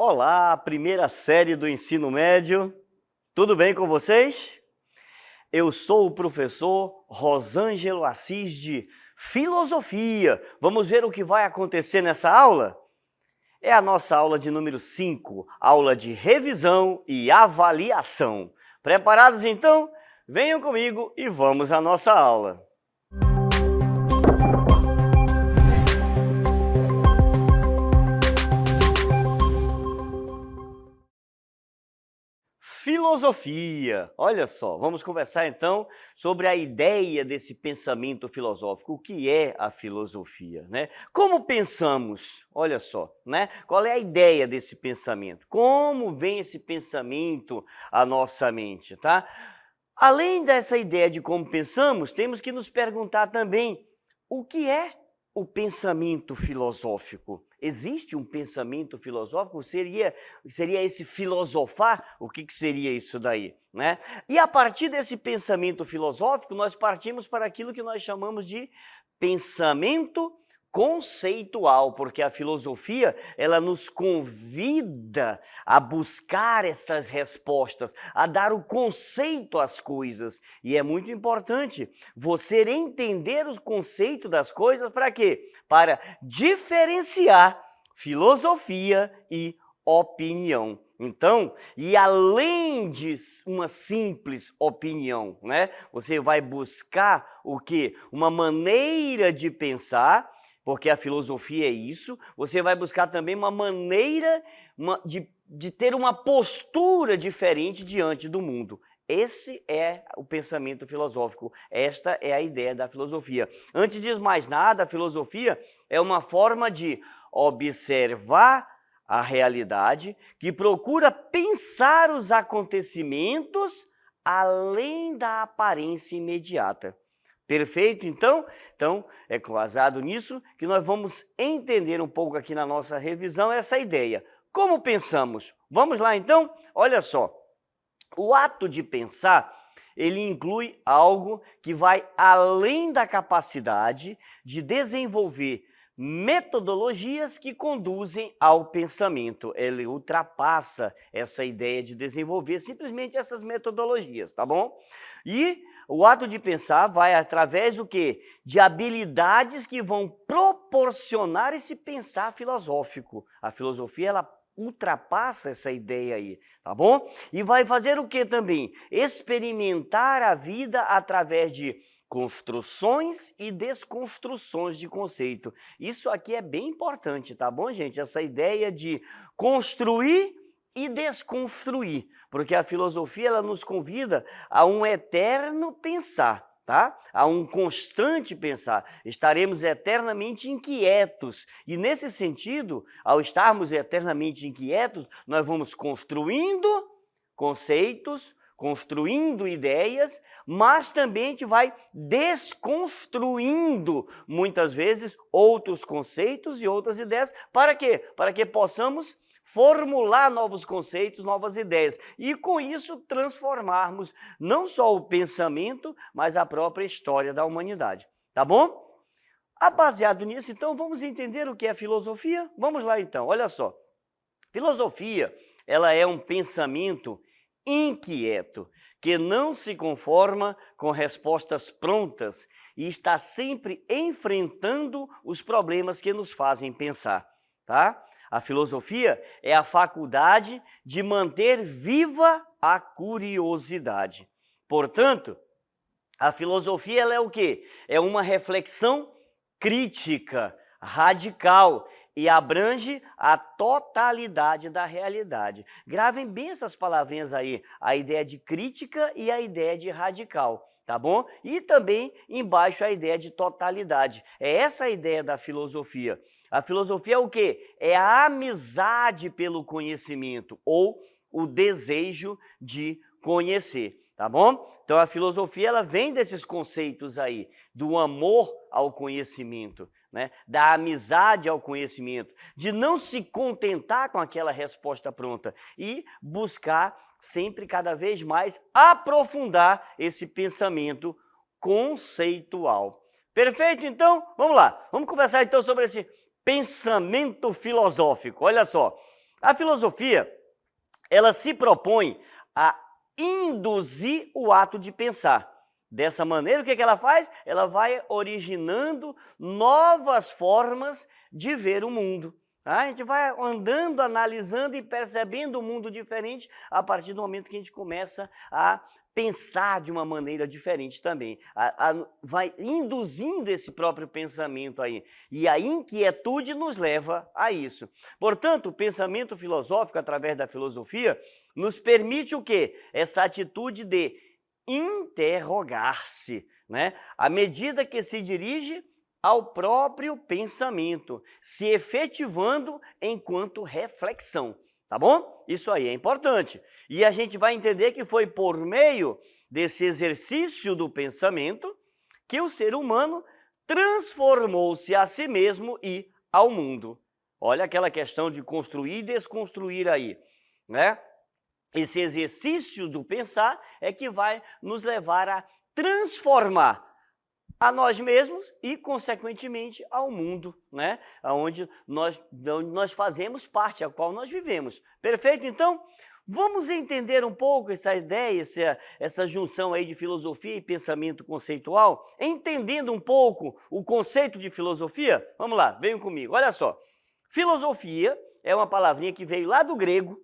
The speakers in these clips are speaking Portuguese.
Olá, primeira série do ensino médio. Tudo bem com vocês? Eu sou o professor Rosângelo Assis de Filosofia. Vamos ver o que vai acontecer nessa aula? É a nossa aula de número 5, aula de revisão e avaliação. Preparados então? Venham comigo e vamos à nossa aula. Filosofia. Olha só, vamos conversar então sobre a ideia desse pensamento filosófico. O que é a filosofia, né? Como pensamos? Olha só, né? Qual é a ideia desse pensamento? Como vem esse pensamento à nossa mente, tá? Além dessa ideia de como pensamos, temos que nos perguntar também o que é o pensamento filosófico. Existe um pensamento filosófico? Seria esse filosofar? O que seria isso daí, né? E a partir desse pensamento filosófico, nós partimos para aquilo que nós chamamos de pensamento conceitual, porque a filosofia, ela nos convida a buscar essas respostas, a dar o conceito às coisas. E é muito importante você entender o conceito das coisas para quê? Para diferenciar filosofia e opinião. Então, e além de uma simples opinião, né? Você vai buscar o quê? Uma maneira de pensar, porque a filosofia é isso. Você vai buscar também uma maneira de ter uma postura diferente diante do mundo. Esse é o pensamento filosófico, esta é a ideia da filosofia. Antes de mais nada, a filosofia é uma forma de observar a realidade, que procura pensar os acontecimentos além da aparência imediata. Perfeito, então? Então, é baseado nisso que nós vamos entender um pouco aqui na nossa revisão essa ideia. Como pensamos? Vamos lá, então? Olha só, o ato de pensar, ele inclui algo que vai além da capacidade de desenvolver metodologias que conduzem ao pensamento. Ele ultrapassa essa ideia de desenvolver simplesmente essas metodologias, tá bom? E o ato de pensar vai através do quê? De habilidades que vão proporcionar esse pensar filosófico. A filosofia, ela ultrapassa essa ideia aí, tá bom? E vai fazer o que também? Experimentar a vida através de construções e desconstruções de conceito. Isso aqui é bem importante, tá bom, gente? Essa ideia de construir e desconstruir, porque a filosofia, ela nos convida a um eterno pensar, tá? A um constante pensar. Estaremos eternamente inquietos e, nesse sentido, ao estarmos eternamente inquietos, nós vamos construindo conceitos, construindo ideias, mas também a gente vai desconstruindo, muitas vezes, outros conceitos e outras ideias. Para quê? Para que possamos formular novos conceitos, novas ideias e, com isso, transformarmos não só o pensamento, mas a própria história da humanidade. Tá bom? Baseado nisso, então, vamos entender o que é filosofia? Vamos lá, então. Olha só. Filosofia, ela é um pensamento inquieto, que não se conforma com respostas prontas e está sempre enfrentando os problemas que nos fazem pensar, tá? A filosofia é a faculdade de manter viva a curiosidade. Portanto, a filosofia, ela é o quê? É uma reflexão crítica, radical, e abrange a totalidade da realidade. Gravem bem essas palavrinhas aí, a ideia de crítica e a ideia de radical, tá bom? E também embaixo a ideia de totalidade. É essa a ideia da filosofia. A filosofia é o quê? É a amizade pelo conhecimento ou o desejo de conhecer, tá bom? Então a filosofia, ela vem desses conceitos aí, do amor ao conhecimento, né? Da amizade ao conhecimento, de não se contentar com aquela resposta pronta e buscar sempre cada vez mais aprofundar esse pensamento conceitual. Perfeito? Então, vamos lá. Vamos conversar então sobre esse pensamento filosófico. Olha só, A filosofia, ela se propõe a induzir o ato de pensar. Dessa maneira, o que ela faz? Ela vai originando novas formas de ver o mundo. A gente vai andando, analisando e percebendo um mundo diferente a partir do momento que a gente começa a pensar de uma maneira diferente também. Vai induzindo esse próprio pensamento aí. E a inquietude nos leva a isso. Portanto, o pensamento filosófico, através da filosofia, nos permite o quê? Essa atitude de interrogar-se, né? À medida que se dirige ao próprio pensamento, se efetivando enquanto reflexão, tá bom? Isso aí é importante. E a gente vai entender que foi por meio desse exercício do pensamento que o ser humano transformou-se a si mesmo e ao mundo. Olha aquela questão de construir e desconstruir aí, né? Esse exercício do pensar é que vai nos levar a transformar a nós mesmos e, consequentemente, ao mundo, né? Onde nós fazemos parte, a qual nós vivemos. Perfeito? Então, vamos entender um pouco essa ideia, essa junção aí de filosofia e pensamento conceitual, entendendo um pouco o conceito de filosofia? Vamos lá, venham comigo. Olha só, filosofia é uma palavrinha que veio lá do grego.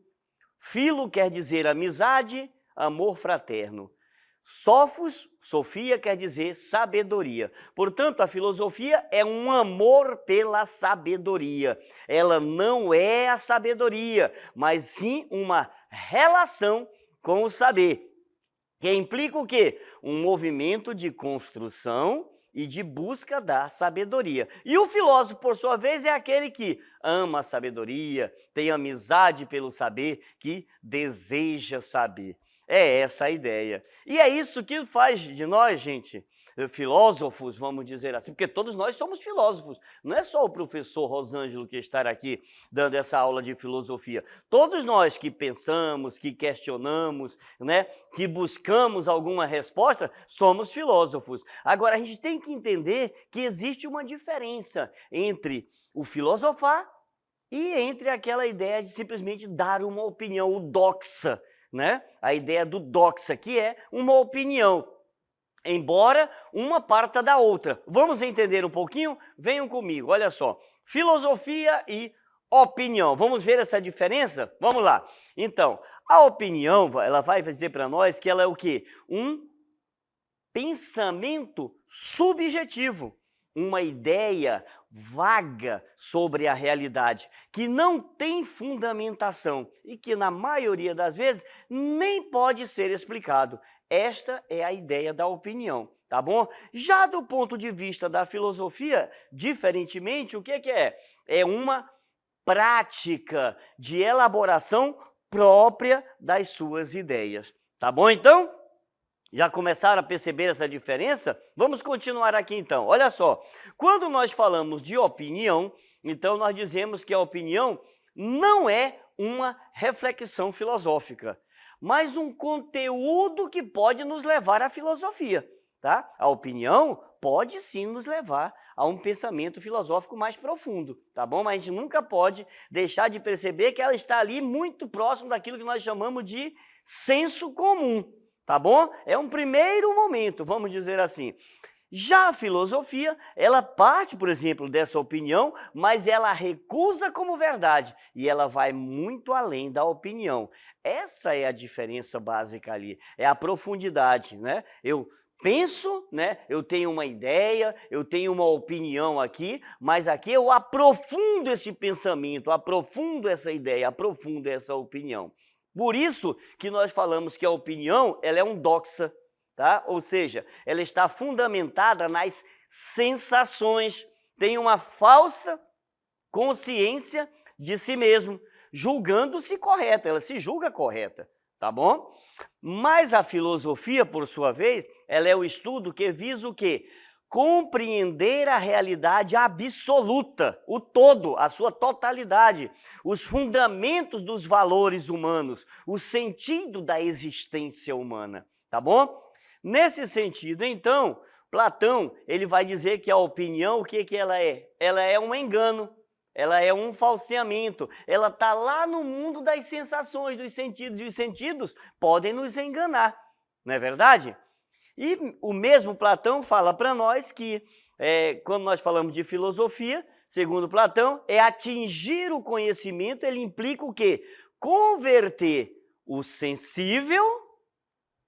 Filo quer dizer amizade, amor fraterno. Sophos, Sofia, quer dizer sabedoria. Portanto, a filosofia é um amor pela sabedoria. Ela não é a sabedoria, mas sim uma relação com o saber, que implica o quê? Um movimento de construção e de busca da sabedoria. E o filósofo, por sua vez, é aquele que ama a sabedoria, tem amizade pelo saber, que deseja saber. É essa a ideia. E é isso que faz de nós, gente, filósofos, vamos dizer assim, porque todos nós somos filósofos. Não é só o professor Rosângelo que está aqui dando essa aula de filosofia. Todos nós que pensamos, que questionamos, né, que buscamos alguma resposta, somos filósofos. Agora, a gente tem que entender que existe uma diferença entre o filosofar e entre aquela ideia de simplesmente dar uma opinião, o doxa, né? A ideia do doxa, que é uma opinião, embora uma parta da outra. Vamos entender um pouquinho? Venham comigo, olha só. Filosofia e opinião. Vamos ver essa diferença? Vamos lá. Então, a opinião, ela vai dizer para nós que ela é o quê? Um pensamento subjetivo, uma ideia vaga sobre a realidade, que não tem fundamentação e que, na maioria das vezes, nem pode ser explicado. Esta é a ideia da opinião, tá bom? Já do ponto de vista da filosofia, diferentemente, o que é? É uma prática de elaboração própria das suas ideias, tá bom então? Já começaram a perceber essa diferença? Vamos continuar aqui então. Olha só, quando nós falamos de opinião, então nós dizemos que a opinião não é uma reflexão filosófica, mas um conteúdo que pode nos levar à filosofia, tá? A opinião pode sim nos levar a um pensamento filosófico mais profundo, tá bom? Mas a gente nunca pode deixar de perceber que ela está ali muito próximo daquilo que nós chamamos de senso comum. Tá bom? É um primeiro momento, vamos dizer assim. Já a filosofia, ela parte, por exemplo, dessa opinião, mas ela recusa como verdade e ela vai muito além da opinião. Essa é a diferença básica ali, é a profundidade, né? Eu penso, né? Eu tenho uma ideia, eu tenho uma opinião aqui, mas aqui eu aprofundo esse pensamento, aprofundo essa ideia, aprofundo essa opinião. Por isso que nós falamos que a opinião ela é um doxa, tá? Ou seja, ela está fundamentada nas sensações, tem uma falsa consciência de si mesmo, julgando-se correta, ela se julga correta, tá bom? Mas a filosofia, por sua vez, ela é o estudo que visa o quê? Compreender a realidade absoluta, o todo, a sua totalidade, os fundamentos dos valores humanos, o sentido da existência humana, tá bom? Nesse sentido, então, Platão, ele vai dizer que a opinião, o que ela é? Ela é um engano, ela é um falseamento, ela está lá no mundo das sensações, dos sentidos, e os sentidos podem nos enganar, não é verdade? E o mesmo Platão fala para nós que, quando nós falamos de filosofia, segundo Platão, é atingir o conhecimento, ele implica o quê? Converter o sensível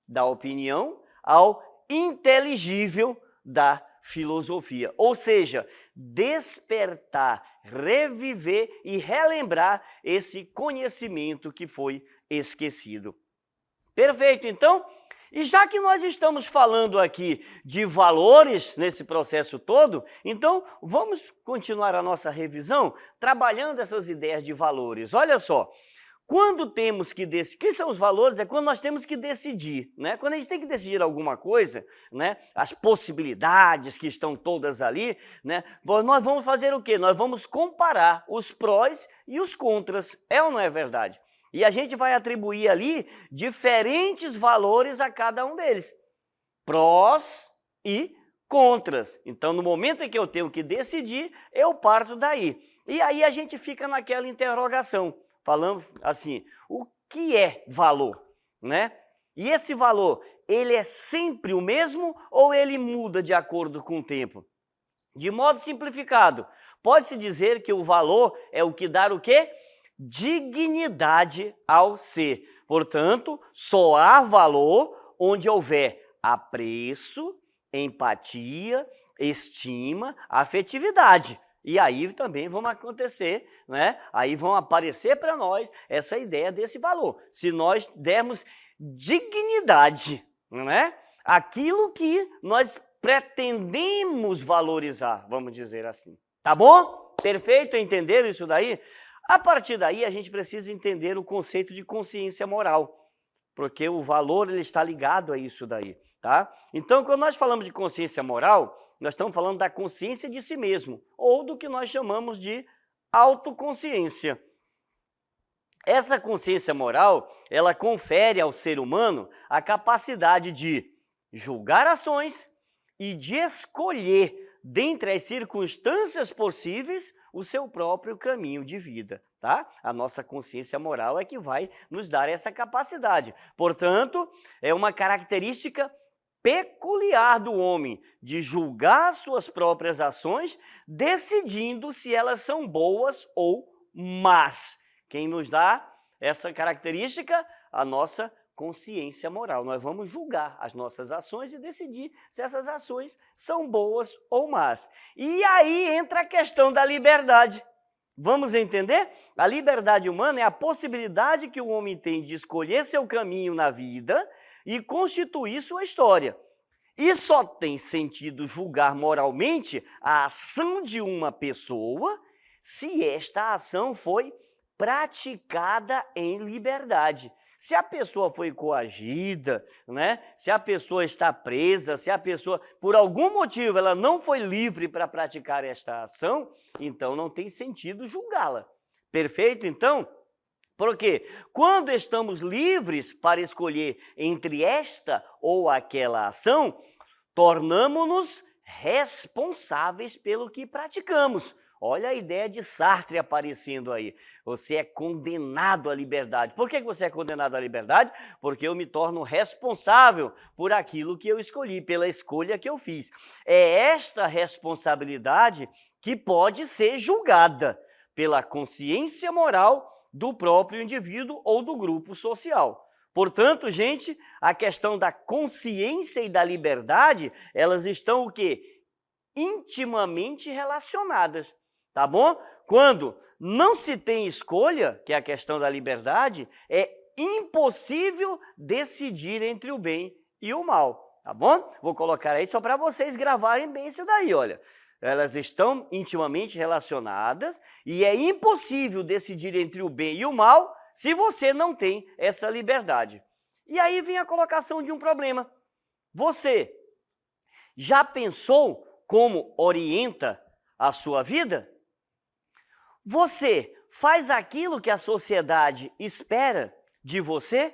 da opinião ao inteligível da filosofia. Ou seja, despertar, reviver e relembrar esse conhecimento que foi esquecido. Perfeito, então? E já que nós estamos falando aqui de valores nesse processo todo, então vamos continuar a nossa revisão trabalhando essas ideias de valores. Olha só, quando temos que decidir, que são os valores? É quando nós temos que decidir, né? Quando a gente tem que decidir alguma coisa, né? As possibilidades que estão todas ali, né? Nós vamos fazer o quê? Nós vamos comparar os prós e os contras, é ou não é verdade? E a gente vai atribuir ali diferentes valores a cada um deles, prós e contras. Então, no momento em que eu tenho que decidir, eu parto daí. E aí a gente fica naquela interrogação, falando assim, o que é valor, né? E esse valor, ele é sempre o mesmo ou ele muda de acordo com o tempo? De modo simplificado, pode-se dizer que o valor é o que dá o quê? Dignidade ao ser. Portanto, só há valor onde houver apreço, empatia, estima, afetividade. E aí também vão acontecer, né? Aí vão aparecer para nós essa ideia desse valor. Se nós dermos dignidade, né? Aquilo que nós pretendemos valorizar, vamos dizer assim. Tá bom? Perfeito? Entenderam isso daí? A partir daí, a gente precisa entender o conceito de consciência moral, porque o valor ele está ligado a isso daí, tá? Então, quando nós falamos de consciência moral, nós estamos falando da consciência de si mesmo, ou do que nós chamamos de autoconsciência. Essa consciência moral, ela confere ao ser humano a capacidade de julgar ações e de escolher, dentre as circunstâncias possíveis, o seu próprio caminho de vida, tá? A nossa consciência moral é que vai nos dar essa capacidade. Portanto, é uma característica peculiar do homem de julgar suas próprias ações, decidindo se elas são boas ou más. Quem nos dá essa característica? A nossa consciência moral. Nós vamos julgar as nossas ações e decidir se essas ações são boas ou más. E aí entra a questão da liberdade. Vamos entender? A liberdade humana é a possibilidade que o homem tem de escolher seu caminho na vida e constituir sua história. E só tem sentido julgar moralmente a ação de uma pessoa se esta ação foi praticada em liberdade. Se a pessoa foi coagida, né? Se a pessoa está presa, se a pessoa, por algum motivo, ela não foi livre para praticar esta ação, então não tem sentido julgá-la. Perfeito, então? Porque quando estamos livres para escolher entre esta ou aquela ação, tornamos-nos responsáveis pelo que praticamos. Olha a ideia de Sartre aparecendo aí. Você é condenado à liberdade. Por que você é condenado à liberdade? Porque eu me torno responsável por aquilo que eu escolhi, pela escolha que eu fiz. É esta responsabilidade que pode ser julgada pela consciência moral do próprio indivíduo ou do grupo social. Portanto, gente, a questão da consciência e da liberdade, elas estão o quê? Intimamente relacionadas. Tá bom? Quando não se tem escolha, que é a questão da liberdade, é impossível decidir entre o bem e o mal, tá bom? Vou colocar aí só para vocês gravarem bem isso daí, olha. Elas estão intimamente relacionadas e é impossível decidir entre o bem e o mal se você não tem essa liberdade. E aí vem a colocação de um problema. Você já pensou como orienta a sua vida? Você faz aquilo que a sociedade espera de você?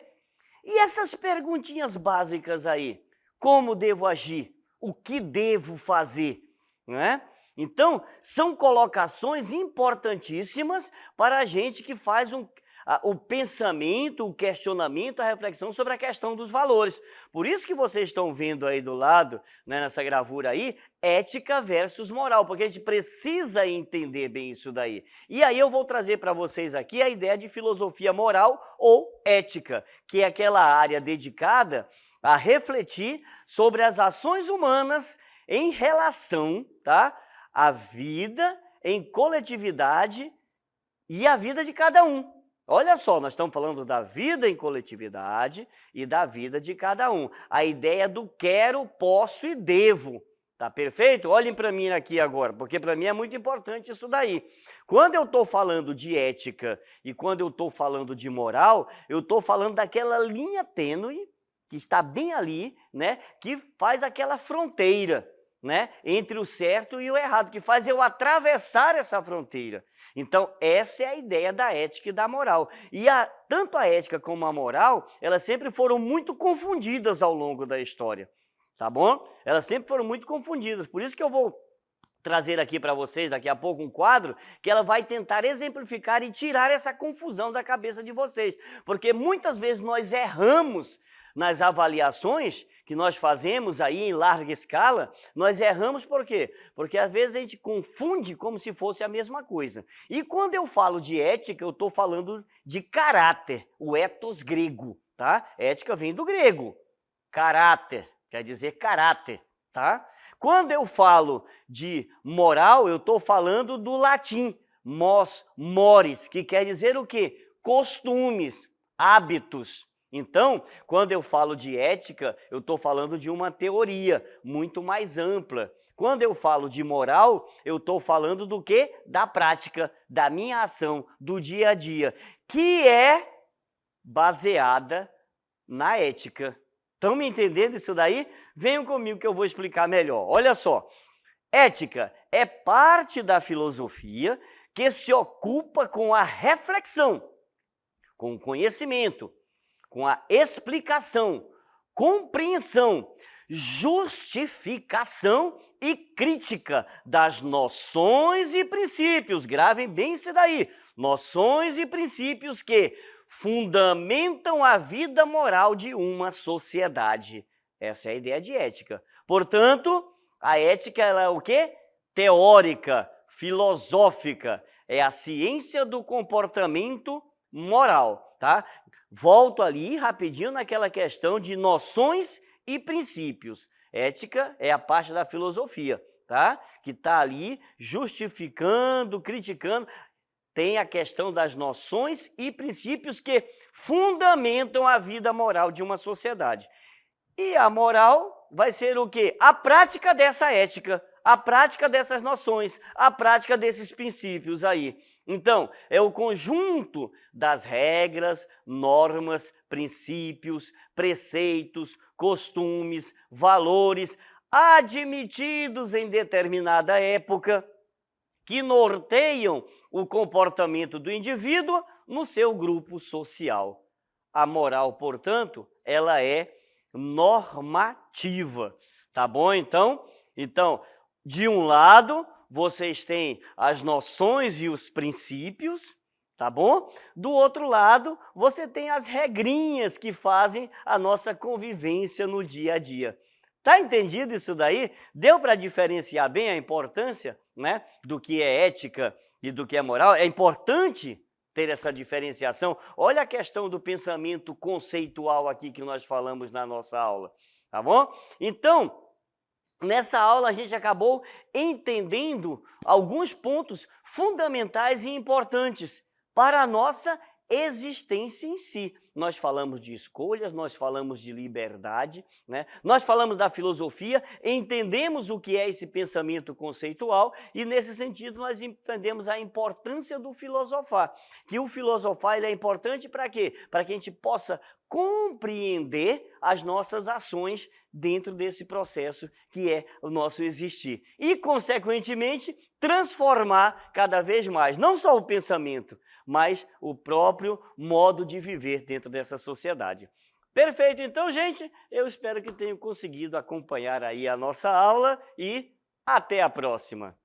E essas perguntinhas básicas aí? Como devo agir? O que devo fazer? Não é? Então, são colocações importantíssimas para a gente que faz o pensamento, o questionamento, a reflexão sobre a questão dos valores. Por isso que vocês estão vendo aí do lado, né, nessa gravura aí, ética versus moral, porque a gente precisa entender bem isso daí. E aí eu vou trazer para vocês aqui a ideia de filosofia moral ou ética, que é aquela área dedicada a refletir sobre as ações humanas em relação, tá, à vida em coletividade e a vida de cada um. Olha só, nós estamos falando da vida em coletividade e da vida de cada um. A ideia do quero, posso e devo. Tá perfeito? Olhem para mim aqui agora, porque para mim é muito importante isso daí. Quando eu estou falando de ética e quando eu estou falando de moral, eu estou falando daquela linha tênue que está bem ali, né, que faz aquela fronteira, né, entre o certo e o errado, que faz eu atravessar essa fronteira. Então, essa é a ideia da ética e da moral. E tanto a ética como a moral, elas sempre foram muito confundidas ao longo da história, tá bom? Elas sempre foram muito confundidas, por isso que eu vou trazer aqui para vocês daqui a pouco um quadro que ela vai tentar exemplificar e tirar essa confusão da cabeça de vocês, porque muitas vezes nós erramos nas avaliações que nós fazemos aí em larga escala, nós erramos por quê? Porque às vezes a gente confunde como se fosse a mesma coisa. E quando eu falo de ética, eu estou falando de caráter, o ethos grego, tá? Ética vem do grego, caráter, quer dizer caráter, tá? Quando eu falo de moral, eu estou falando do latim, mores, que quer dizer o quê? Costumes, hábitos. Então, quando eu falo de ética, eu estou falando de uma teoria muito mais ampla. Quando eu falo de moral, eu estou falando do quê? Da prática, da minha ação, do dia a dia, que é baseada na ética. Estão me entendendo isso daí? Venham comigo que eu vou explicar melhor. Olha só, ética é parte da filosofia que se ocupa com a reflexão, com o conhecimento, com a explicação, compreensão, justificação e crítica das noções e princípios. Gravem bem isso daí. Noções e princípios que fundamentam a vida moral de uma sociedade. Essa é a ideia de ética. Portanto, a ética ela é o quê? Teórica, filosófica. É a ciência do comportamento moral, tá? Volto ali rapidinho naquela questão de noções e princípios. Ética é a parte da filosofia, tá? Que está ali justificando, criticando. Tem a questão das noções e princípios que fundamentam a vida moral de uma sociedade. E a moral vai ser o quê? A prática dessa ética, a prática dessas noções, a prática desses princípios aí. Então, é o conjunto das regras, normas, princípios, preceitos, costumes, valores admitidos em determinada época que norteiam o comportamento do indivíduo no seu grupo social. A moral, portanto, ela é normativa, tá bom? Então, de um lado, vocês têm as noções e os princípios, tá bom? Do outro lado, você tem as regrinhas que fazem a nossa convivência no dia a dia. Tá entendido isso daí? Deu para diferenciar bem a importância, né, do que é ética e do que é moral? É importante ter essa diferenciação. Olha a questão do pensamento conceitual aqui que nós falamos na nossa aula, tá bom? Então, nessa aula, a gente acabou entendendo alguns pontos fundamentais e importantes para a nossa existência em si. Nós falamos de escolhas, nós falamos de liberdade, né? Nós falamos da filosofia, entendemos o que é esse pensamento conceitual e, nesse sentido, nós entendemos a importância do filosofar. Que o filosofar ele é importante para quê? Para que a gente possa compreender as nossas ações dentro desse processo que é o nosso existir. E, consequentemente, transformar cada vez mais, não só o pensamento, mas o próprio modo de viver dentro dessa sociedade. Perfeito, então, gente, eu espero que tenham conseguido acompanhar aí a nossa aula e até a próxima.